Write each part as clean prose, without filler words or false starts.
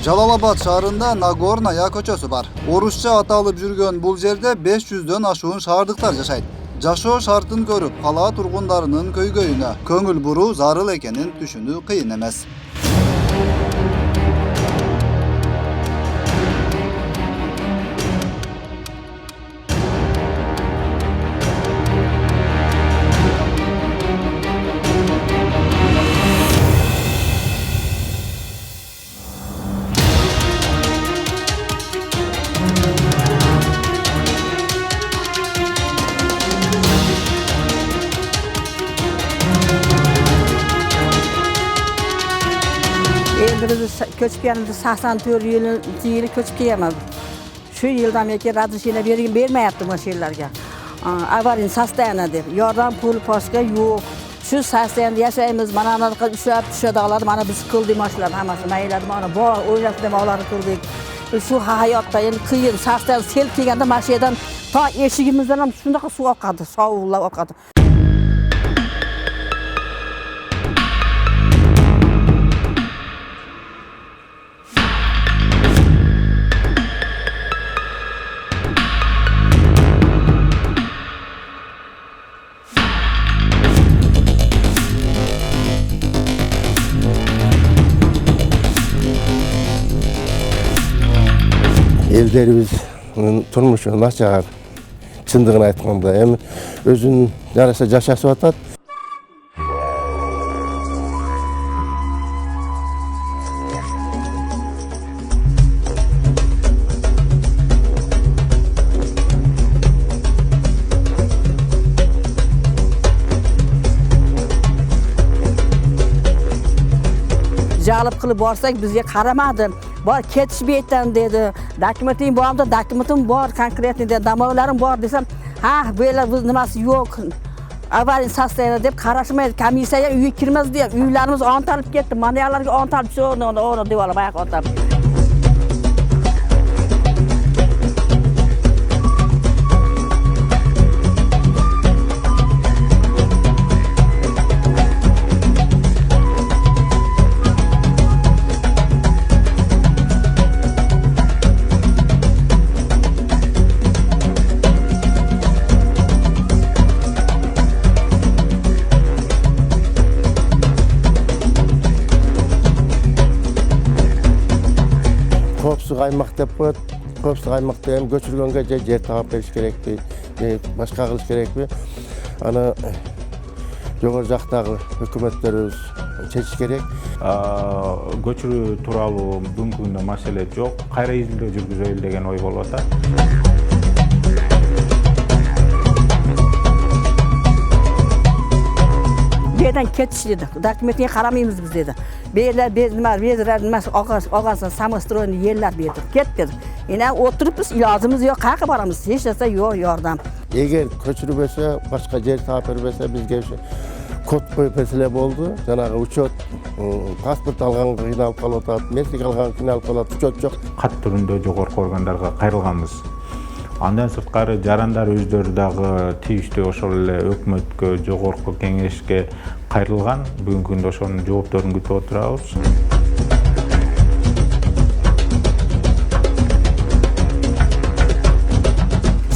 Jalalabad şahrında Nagornaya көчөсү бар. Орусча аталып жүргөн бул жерде 500дөн ашуун шаардыктар жашайт. Жашоо шартын көрүп, кала тургундарынын көйгөйүнө көңүл буруу зарыл экенин түшүнүү кыйын эмес. Biz köçüp yanımızda 84 yılı köçüp gelmez. Şu yıldan beri razışıyla vermeyaptım o şeylerge. Avarin sastayana der. Yardım pul başka yok. Şu sastayanda yaşayımız, bana anladık, düşe dağladı, bana biz kıldı maçlar haması, meyledim, bana bu oynattım, ağları kıldık. Şu hayatta yani kıyın, sastayan selip gelgende maşadan ta eşigimizden şunda su akadı, soğuğla akadı. Elderimizin turmuşu naçar, çındığını aytmamda. Hem özün yarasa yaşası atat. Jalip kılıp borsak bizge karamadı. Bor ketishbeytan dedi. Dokumenting borda, dokumentim bor, konkretni dedi. Damovlarim bor desam, ha böyle biz nimasi yok. Avarin sastayana deb qarashmaydi. Komissiya uyga kirmaz deb, uylarimiz ontalib ketdi. Manalarga ontalib shu onu devolar bayaq ontalib. Kopsu kaymak dep koyat. Kopsu kaymakta hem göçürgönge yer tağıp veriş gerekti. Başka kılış gerekti. Ana jogor jaktagı hökümetlerimiz çeşiş gerek. Göçürүү тууралуу бүгүнкү күндө маселе жок. Кайра изилдөө жүргүзөлү деген ой болуп атат. Beyden ketiş dedi. Dokumentine karamayımız biz dedi. Beyler bezler ağasın samostroyunu yerler verdik. Kettik. Yine oturup biz ilacımız yok. Kalkıp aramız. Hiç yasa yok yardım. Eğer köçürüp etse, başka yer tağıp verip biz gevşe kod koyup mesele oldu. Janağı uçot, pasport algan kıynalıp kalıp, meslik algan kıynalıp kalıp, uçot yok. Кат түрүндө жогорку органдарга кайрылганбыз. Андан сырткары жарандар өздөрү дагы тийиштүү ошол эле өкмөткө, жогорку кеңешке кайрылган. Бүгүнкү күндө ошонун жоопторун күтүп отурабыз.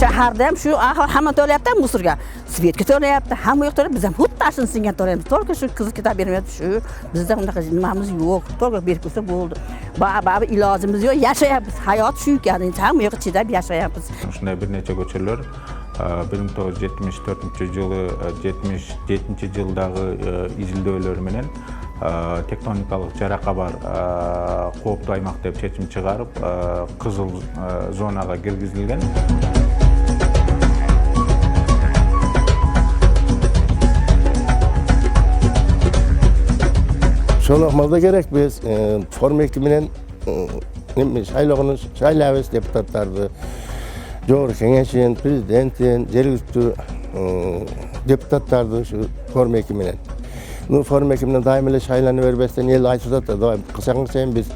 Shaharda ham shu hamma to'layapti musorga. Svetga to'layapti, hamma yoq to'layapti. Biz ham xuddi ashin singan to'layapmiz. Только shu qizni kitap bermayapti shu. Bizda unaqa nimamiz yo'q. Только berib qo'ysa bo'ldi. Baribir ilojimiz yo'q. Yashayapmiz. Hayot shu ekan. Hamma yoq chidab yashayapmiz. Ушундай бир нече көчөлөр 1974-жылы 77-жылдагы изилдөөлөр менен тектоникалык жарака бар кооптуу аймак деп чечим чыгарып, кызыл зонага киргизилген. Şol ahmalda gerek biz form ekiminden şaylabız deputatlardı. Jogorku Kengeşin, prezidentin, жергиликтүү депутаттарды şu form ekiminden. Bu form ekiminden daim ele şaylanı verbesten el aytып da kısaçın sen biz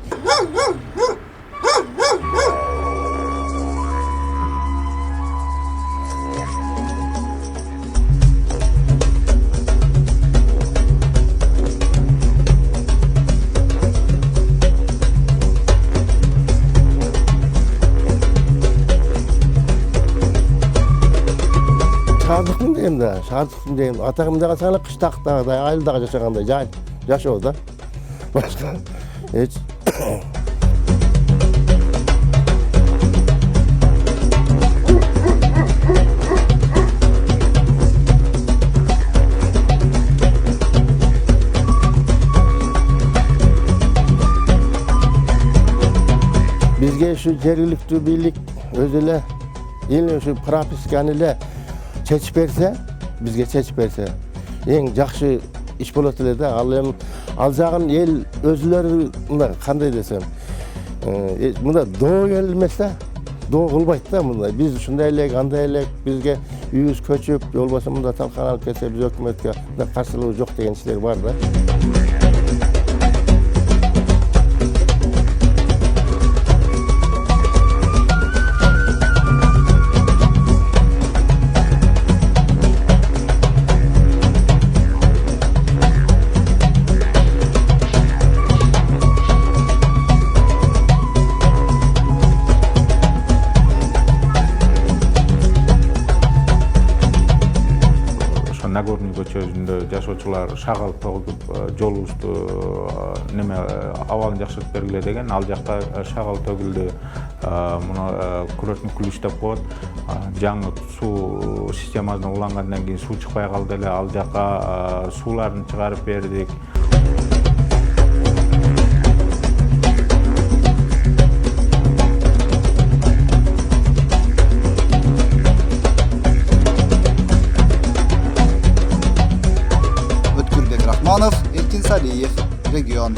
Şahardıkmın deyim da, şahardıkmın deyim. Atağımdaga sana kıştaqdağı, ayıldağı yaşagандай, yaşao da. Başka hiç. Bizge şu jerilikli birlik özüle, yine şu propiskan ile çeçip berse, bizge çeçip berse, en jakşı iş bolat ele de alacağın el özleri kanday desem, bunda doğu gelmese, doğu kılbaydı da bunda. Biz şunday elek, anday elek, bizge yüz köçüp, yol basımında talkan alıp kese, biz hükümetke karşılığı yok degen işler var da. Nagorny көчөсүндө жашоочулар шагал тогуп жолубузду неме абалын жакшыртып бергиле деген, ал жакта шагал төгүлдү, муну курортник күл иштеп коет, жаңы суу системасына улангандан кийин суу чыкпай калды эле, ал жакка сууларын чыгарып бердик. Erkin Saliyev, Region.